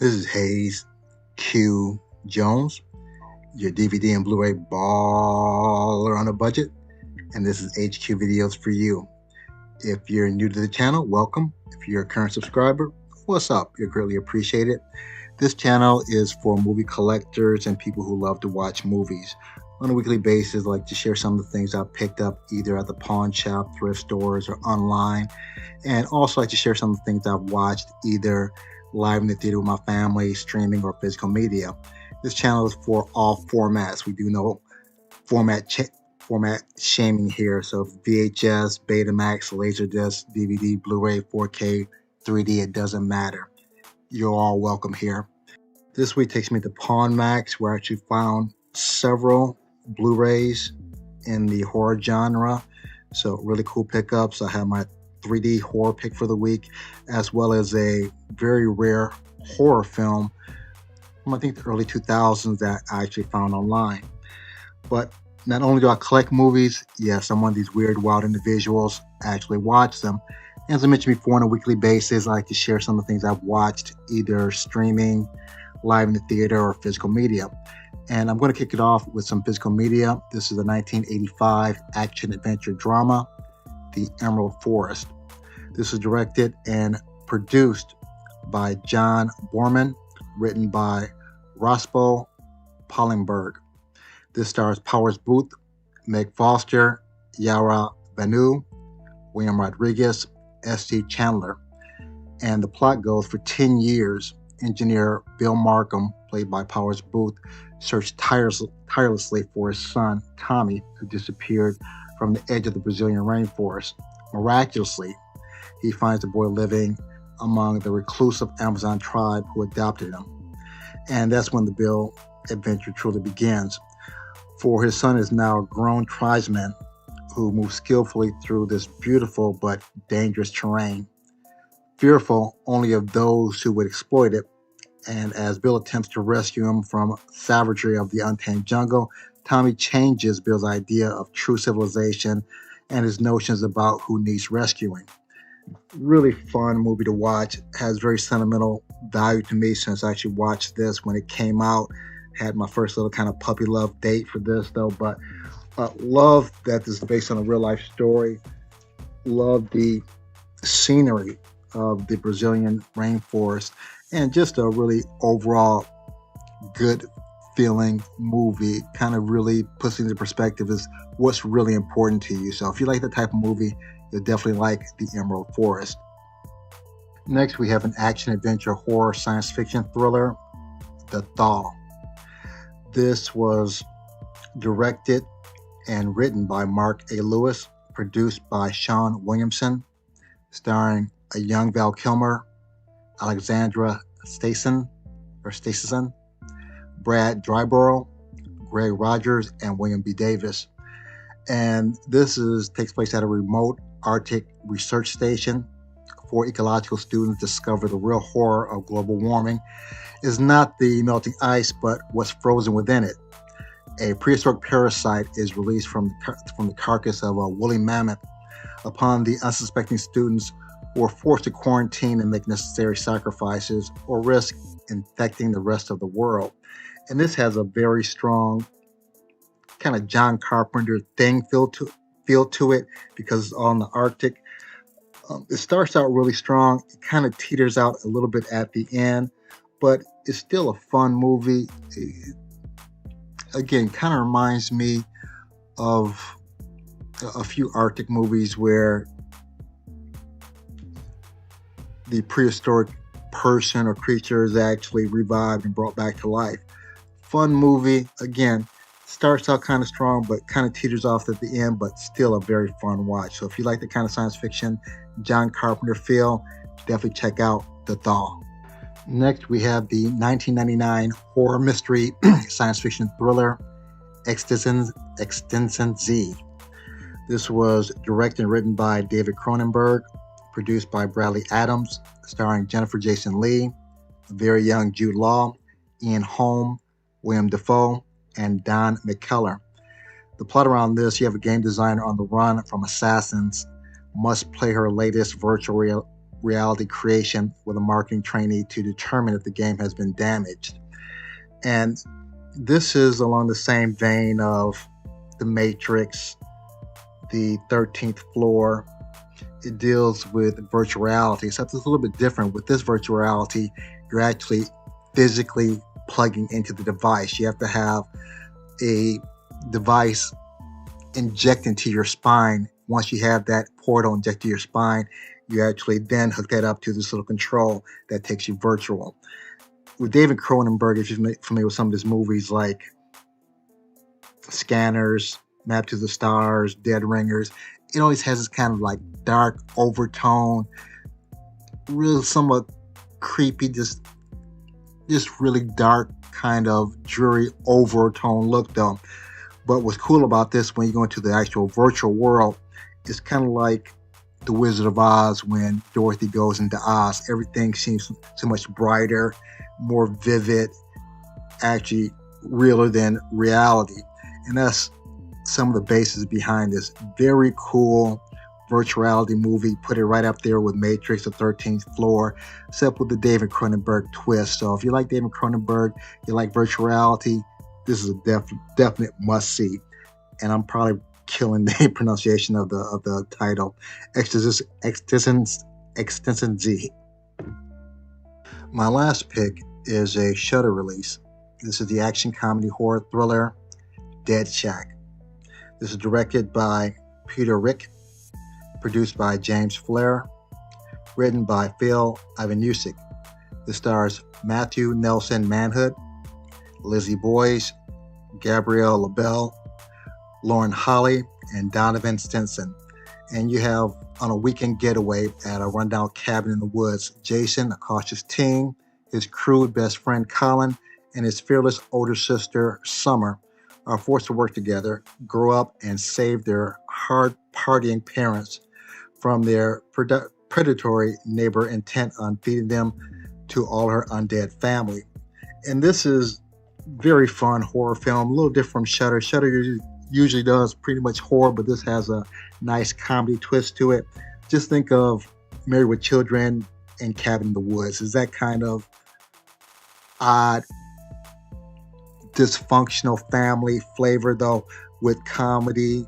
This is Hayes Q Jones, your DVD and Blu-ray baller on a budget, and this is HQ Videos for you. If you're new to the channel, welcome. If you're a current subscriber, what's up? You're greatly appreciated. This channel is for movie collectors and people who love to watch movies. On a weekly basis, I like to share some of the things I've picked up either at the pawn shop, thrift stores, or online. And also like to share some of the things I've watched either live in the theater with my family, streaming, or physical media. This channel is for all formats. We do no format format shaming here. So VHS, Betamax, Laserdisc, DVD, Blu-ray, 4K, 3D, it doesn't matter. You're all welcome here. This week takes me to Pawn Max, where I actually found several Blu-rays in the horror genre. So really cool pickups. I have my 3D horror pick for the week, as well as a very rare horror film from I think the early 2000s that I actually found online. But not only do I collect movies, yes, I'm one of these weird, wild individuals. I actually watch them. As I mentioned before, on a weekly basis, I like to share some of the things I've watched, either streaming, live in the theater, or physical media. And I'm going to kick it off with some physical media. This is a 1985 action-adventure drama, The Emerald Forest. This was directed and produced by John Borman, written by Rospo Pollenberg. This stars Powers Booth, Meg Foster, Yara Banu, William Rodriguez, S.T. Chandler. And the plot goes for 10 years, engineer Bill Markham, played by Powers Booth, searched tirelessly for his son, Tommy, who disappeared from the edge of the Brazilian rainforest. Miraculously, he finds the boy living among the reclusive Amazon tribe who adopted him. And that's when the Bill adventure truly begins. For his son is now a grown tribesman who moves skillfully through this beautiful but dangerous terrain, fearful only of those who would exploit it. And as Bill attempts to rescue him from savagery of the untamed jungle, Tommy changes Bill's idea of true civilization and his notions about who needs rescuing. Really fun movie to watch. Has very sentimental value to me since I actually watched this when it came out. Had my first little kind of puppy love date for this though, but love that this is based on a real life story. Love the scenery of the Brazilian rainforest, and just a really overall good feeling movie. Kind of really puts into perspective is what's really important to you. So if you like that type of movie, you'll definitely like The Emerald Forest. Next, we have an action adventure horror science fiction thriller, The Thaw. This was directed and written by Mark A. Lewis, produced by Sean Williamson, starring a young Val Kilmer, Alexandra Stason, Brad Dryborough, Greg Rogers, and William B. Davis. And takes place at a remote Arctic research station. Four ecological students discover the real horror of global warming is not the melting ice, but what's frozen within it. A prehistoric parasite is released from the carcass of a woolly mammoth upon the unsuspecting students, who are forced to quarantine and make necessary sacrifices or risk infecting the rest of the world. And this has a very strong kind of John Carpenter thing feel to it because it's on the Arctic. It starts out really strong. It kind of teeters out a little bit at the end, but it's still a fun movie. Again, kind of reminds me of a few Arctic movies where the prehistoric person or creature is actually revived and brought back to life. Fun movie. Again, starts out kind of strong, but kind of teeters off at the end, but still a very fun watch. So if you like the kind of science fiction John Carpenter feel, definitely check out The Thaw. Next, we have the 1999 horror mystery science fiction thriller, Extinction Z. This was directed and written by David Cronenberg, produced by Bradley Adams, starring Jennifer Jason Leigh, very young Jude Law, Ian Holm, William Dafoe, and Don McKellar. The plot around this, you have a game designer on the run from assassins, must play her latest reality creation with a marketing trainee to determine if the game has been damaged. And this is along the same vein of The Matrix, The 13th Floor. It deals with virtual reality, except it's a little bit different. With this virtual reality, you're actually physically plugging into the device. You have to have a device inject into your spine. Once you have that portal inject to your spine, you actually then hook that up to this little control that takes you virtual. With David Cronenberg, if you're familiar with some of his movies like Scanners, Map to the Stars, Dead Ringers, it always has this kind of like dark overtone, real somewhat creepy, just really dark kind of dreary overtone look though. But what's cool about this, when you go into the actual virtual world, it's kind of like The Wizard of Oz when Dorothy goes into Oz. Everything seems so much brighter, more vivid, actually realer than reality. And that's some of the basis behind this very cool virtuality movie. Put it right up there with Matrix, The 13th Floor, except with the David Cronenberg twist. So if you like David Cronenberg, you like virtuality, this is a definite must-see. And I'm probably killing the pronunciation of the title, Extension Z. My last pick is a Shudder release. This is the action comedy horror thriller Dead Shack. This is directed by Peter Rick, produced by James Flair, written by Phil Ivanusik. This stars Matthew Nelson Manhood, Lizzie Boyce, Gabrielle LaBelle, Lauren Holly, and Donovan Stinson. And you have, on a weekend getaway at a rundown cabin in the woods, Jason, a cautious teen, his crude best friend Colin, and his fearless older sister Summer are forced to work together, grow up, and save their hard-partying parents from their predatory neighbor intent on feeding them to all her undead family. And this is very fun horror film, a little different from Shudder. Shudder usually does pretty much horror, but this has a nice comedy twist to it. Just think of Married with Children and Cabin in the Woods. Is that kind of odd, dysfunctional family flavor though, with comedy.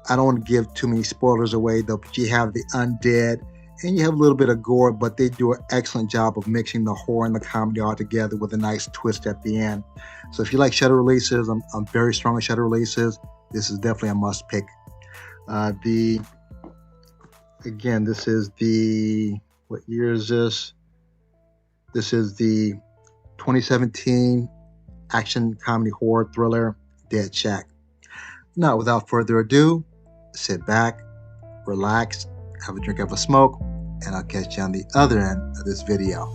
I don't want to give too many spoilers away though, but you have the undead and you have a little bit of gore, but they do an excellent job of mixing the horror and the comedy all together with a nice twist at the end. So if you like Shudder releases, I'm very strong on Shudder releases. This is definitely a must pick. This is the, what year is this? This is the 2017 action comedy horror thriller Dead Shack. Now, without further ado, sit back, relax, have a drink of a smoke, and I'll catch you on the other end of this video.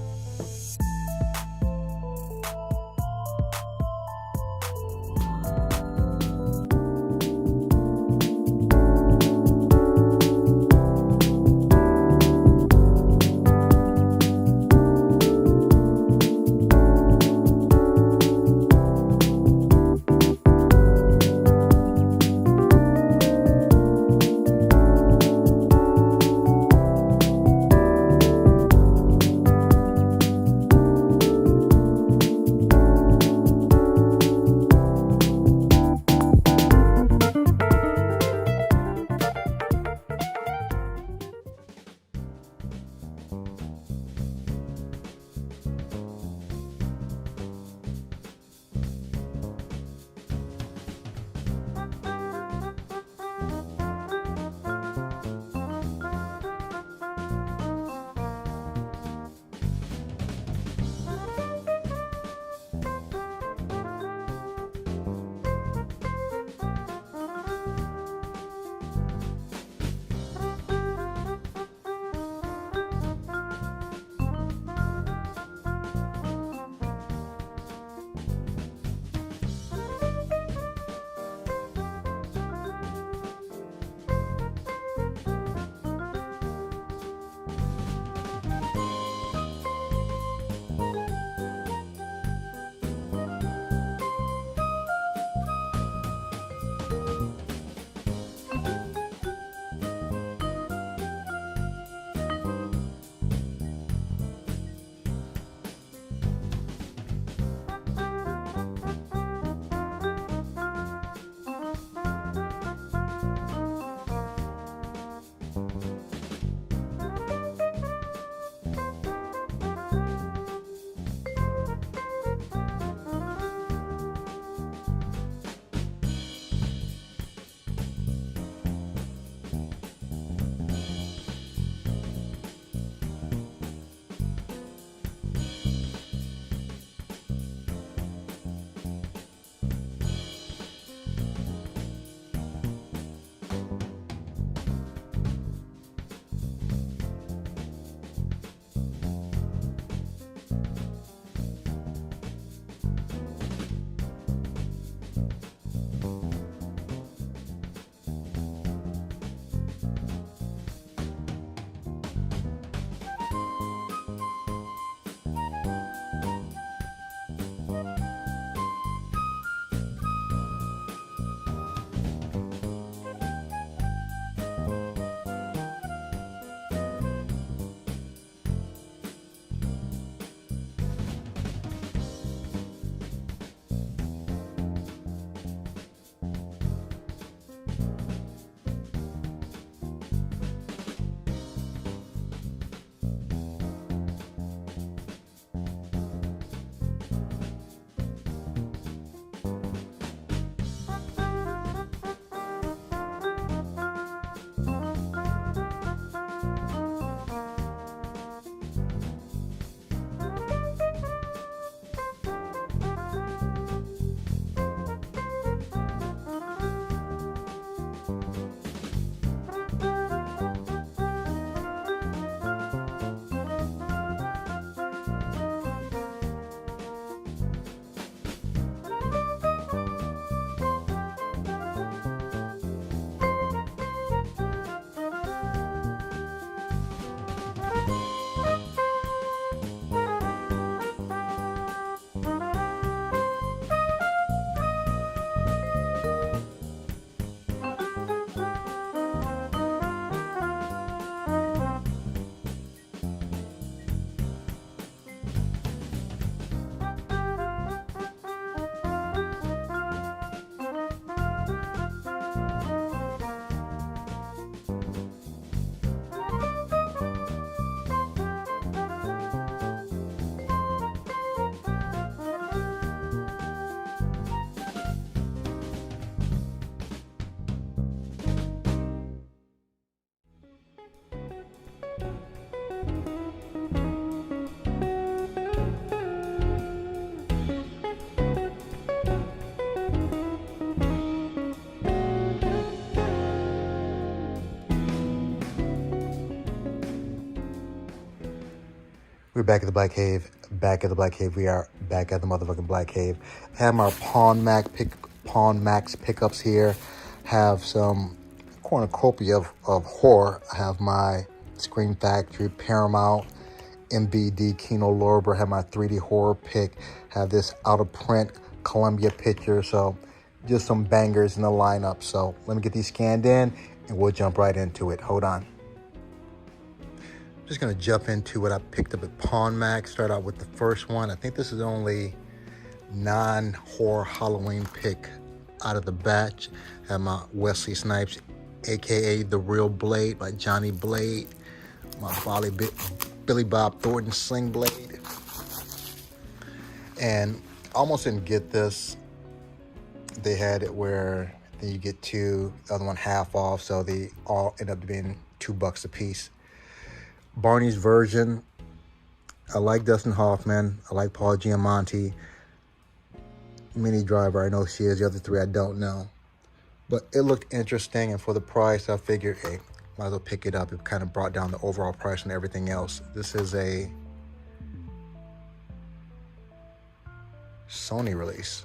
We're back at the Black Cave. Back at the Black Cave. We are back at the motherfucking Black Cave. Have my Pawn Max pickups here. Have some cornucopia of horror. I have my Scream Factory, Paramount, MBD, Kino Lorber. Have my 3D horror pick. Have this out of print Columbia picture. So just some bangers in the lineup. So let me get these scanned in and we'll jump right into it. Hold on. I'm just gonna jump into what I picked up at Pawn Max. Start out with the first one. I think this is the only non-horror Halloween pick out of the batch. I have my Wesley Snipes, aka The Real Blade by Johnny Blade. My Billy Bob Thornton Sling Blade. And I almost didn't get this. They had it where then you get two, the other one half off, so they all end up being $2 a piece. Barney's version. I like Dustin Hoffman. I like Paul Giamatti. Minnie Driver, I know she is. The other three, I don't know. But it looked interesting, and for the price, I figured, hey, might as well pick it up. It kind of brought down the overall price and everything else. This is a Sony release.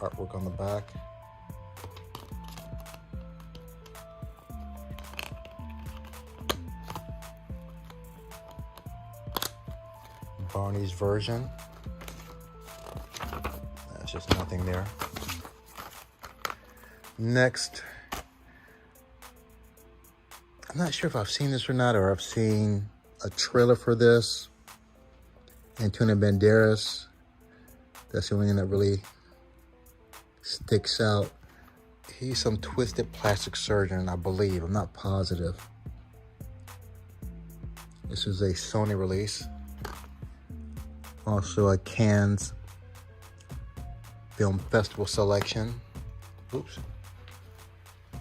Artwork on the back. Barney's version. That's just nothing there. Next, I'm not sure if I've seen this or not, or I've seen a trailer for this. Antonio Banderas. That's the only thing that really sticks out. He's some twisted plastic surgeon, I believe. I'm not positive. This is a Sony release. Also a Cannes Film Festival selection. Oops. I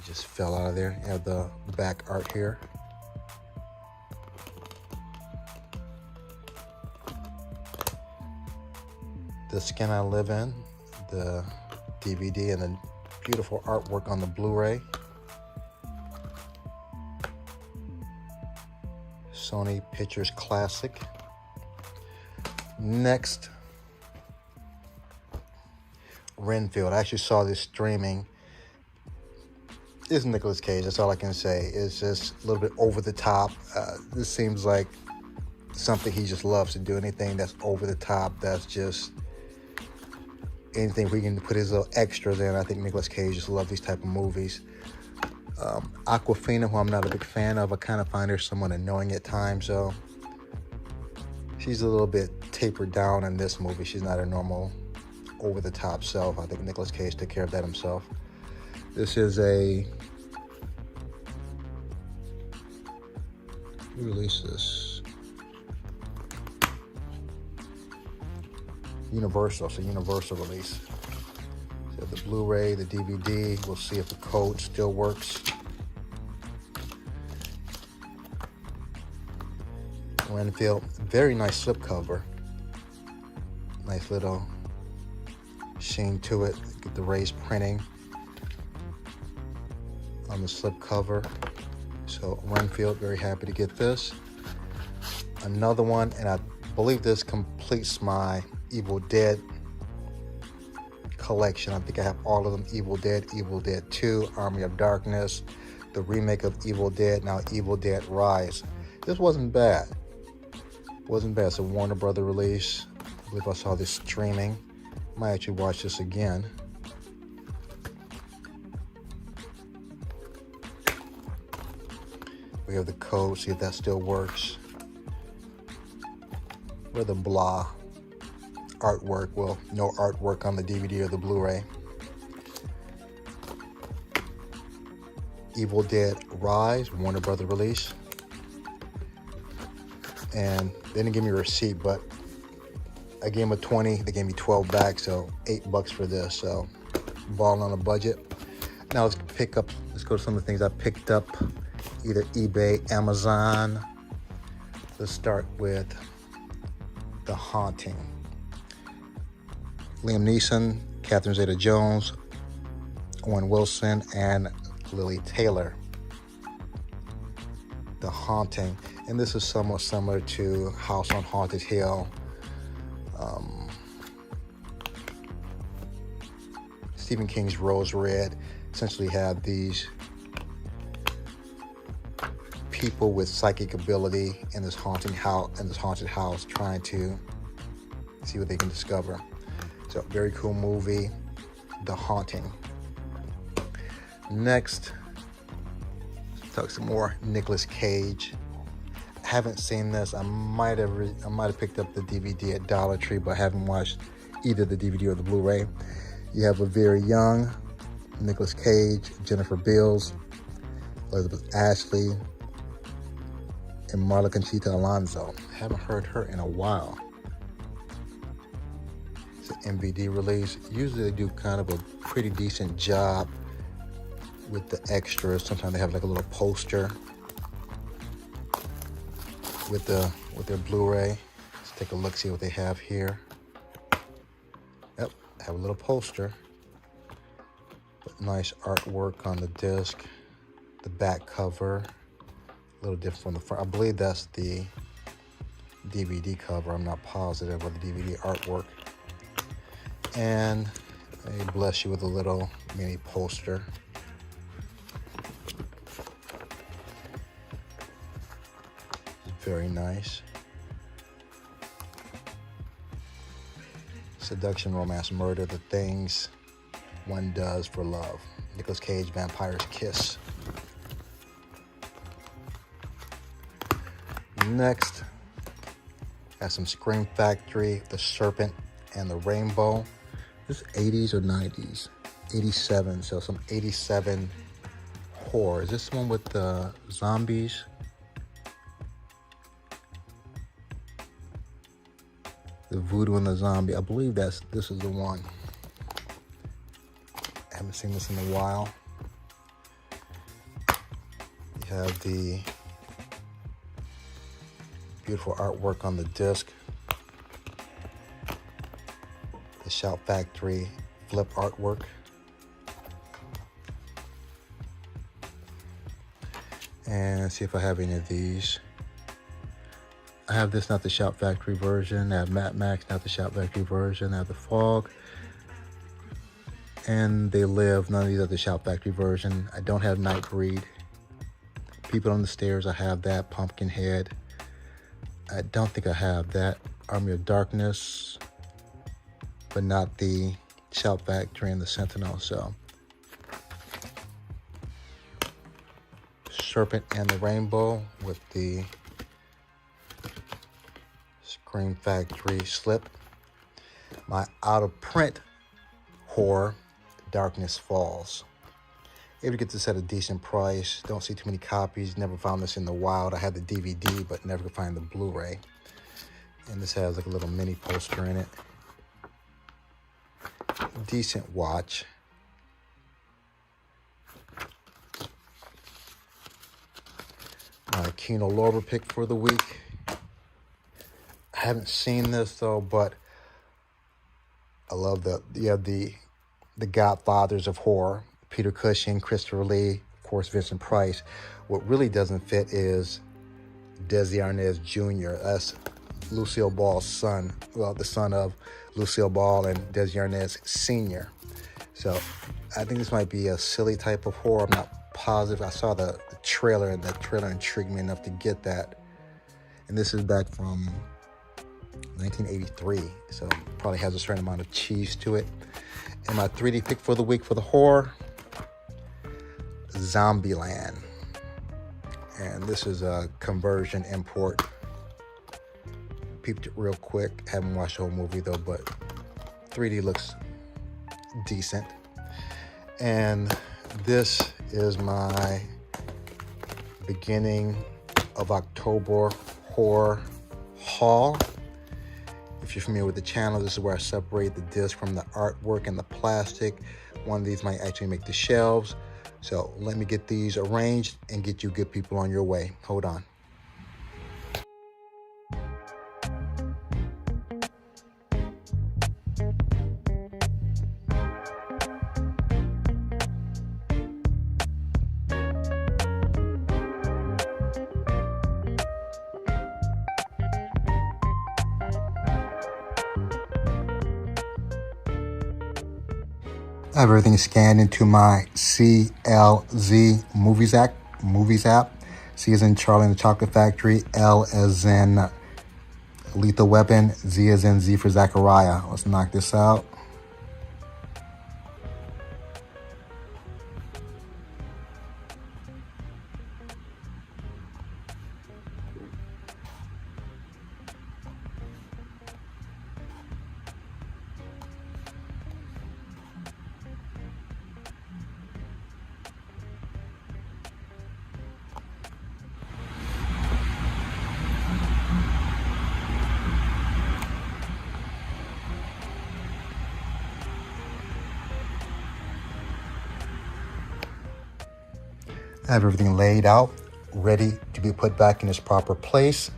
just fell out of there. You have the back art here. The Skin I Live In, the DVD, and the beautiful artwork on the Blu-ray. Sony Pictures Classic. Next, Renfield. I actually saw this streaming. It's Nicolas Cage, that's all I can say. It's just a little bit over the top. This seems like something he just loves to do. Anything that's over the top, that's just anything we can put his little extras in. I think Nicolas Cage just loves these type of movies. Awkwafina, who I'm not a big fan of, I kind of find her somewhat annoying at times, so she's a little bit tapered down in this movie. She's not a normal over-the-top self. I think Nicolas Cage took care of that himself. This is a... Who released this? Universal. It's a Universal release. So the Blu-ray, the DVD. We'll see if the code still works. Renfield. Very nice slipcover. Nice little sheen to it. Get the raised printing on the slipcover. So Renfield, very happy to get this. Another one, and I believe this completes my Evil Dead collection. I think I have all of them. Evil Dead 2, Army of Darkness, the remake of Evil Dead, now Evil Dead Rise. This wasn't bad. Wasn't bad. It's a Warner Brother release. I believe I saw this streaming. Might actually watch this again. We have the code, see if that still works. Where the blah artwork, well, no artwork on the DVD or the Blu-ray. Evil Dead Rise, Warner Brother release. And they didn't give me a receipt, but I gave them a 20, they gave me 12 back, so $8 for this, so balling on a budget. Now let's go to some of the things I picked up, either eBay, Amazon. Let's start with The Haunting. Liam Neeson, Catherine Zeta-Jones, Owen Wilson and Lily Taylor. The Haunting, and this is somewhat similar to House on Haunted Hill. Stephen King's Rose Red essentially have these people with psychic ability in this haunted house trying to see what they can discover. So very cool movie, The Haunting. Next, let's talk some more Nicolas Cage. I haven't seen this. I might have picked up the DVD at Dollar Tree, but I haven't watched either the DVD or the Blu-ray. You have a very young Nicolas Cage, Jennifer Beals, Elizabeth Ashley, and Marla Conchita Alonso. I haven't heard her in a while. It's an MVD release. Usually they do kind of a pretty decent job with the extras. Sometimes they have like a little poster with their Blu-ray. Let's take a look, see what they have here. Yep, have a little poster. But nice artwork on the disc. The back cover, a little different from the front. I believe that's the DVD cover. I'm not positive, or the DVD artwork. And they bless you with a little mini poster. Very nice. Seduction, Romance, Murder, The Things One Does for Love. Nicolas Cage, Vampire's Kiss. Next, got some Scream Factory, The Serpent and the Rainbow. This is 80s or 90s? 87, so some 87 horror. Is this one with the zombies? The voodoo and the zombie. I believe this is the one. I haven't seen this in a while. You have the beautiful artwork on the disc. The Shout Factory flip artwork. And see if I have any of these. I have this, not the Shout Factory version. I have Mad Max, not the Shout Factory version. I have The Fog. And They Live, none of these are the Shout Factory version. I don't have Nightbreed. People on the Stairs, I have that. Pumpkinhead. I don't think I have that. Army of Darkness. But not the Shout Factory and the Sentinel, so. Serpent and the Rainbow with the Scream Factory slip. My out-of-print horror, Darkness Falls. Able to get this at a decent price. Don't see too many copies. Never found this in the wild. I had the DVD, but never could find the Blu-ray. And this has like a little mini poster in it. Decent watch. My Kino Lorber pick for the week. I haven't seen this though, but I love the Godfathers of horror. Peter Cushing, Christopher Lee, of course, Vincent Price. What really doesn't fit is Desi Arnaz Jr. That's Lucille Ball's son. Well, the son of Lucille Ball and Desi Arnaz Sr. So I think this might be a silly type of horror. I'm not positive. I saw the trailer, and that trailer intrigued me enough to get that. And this is back from 1983, so probably has a certain amount of cheese to it. And my 3D pick for the week for the horror, Zombieland. And this is a conversion import. Peeped it real quick. Haven't watched the whole movie though, but 3D looks decent. And this is my beginning of October horror haul. If you're familiar with the channel, this is where I separate the disc from the artwork and the plastic. One of these might actually make the shelves. So let me get these arranged and get you good people on your way. Hold on. I have everything scanned into my CLZ Movies app. C as in Charlie and the Chocolate Factory, L as in Lethal Weapon, Z as in Z for Zachariah. Let's knock this out. I have everything laid out, ready to be put back in its proper place.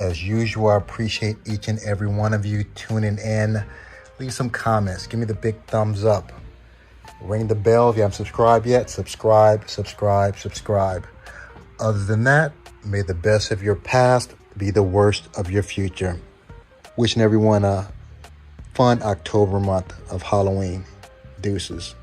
As usual, I appreciate each and every one of you tuning in. Leave some comments. Give me the big thumbs up. Ring the bell if you haven't subscribed yet. Subscribe. Other than that, may the best of your past be the worst of your future. Wishing everyone a fun October month of Halloween. Deuces.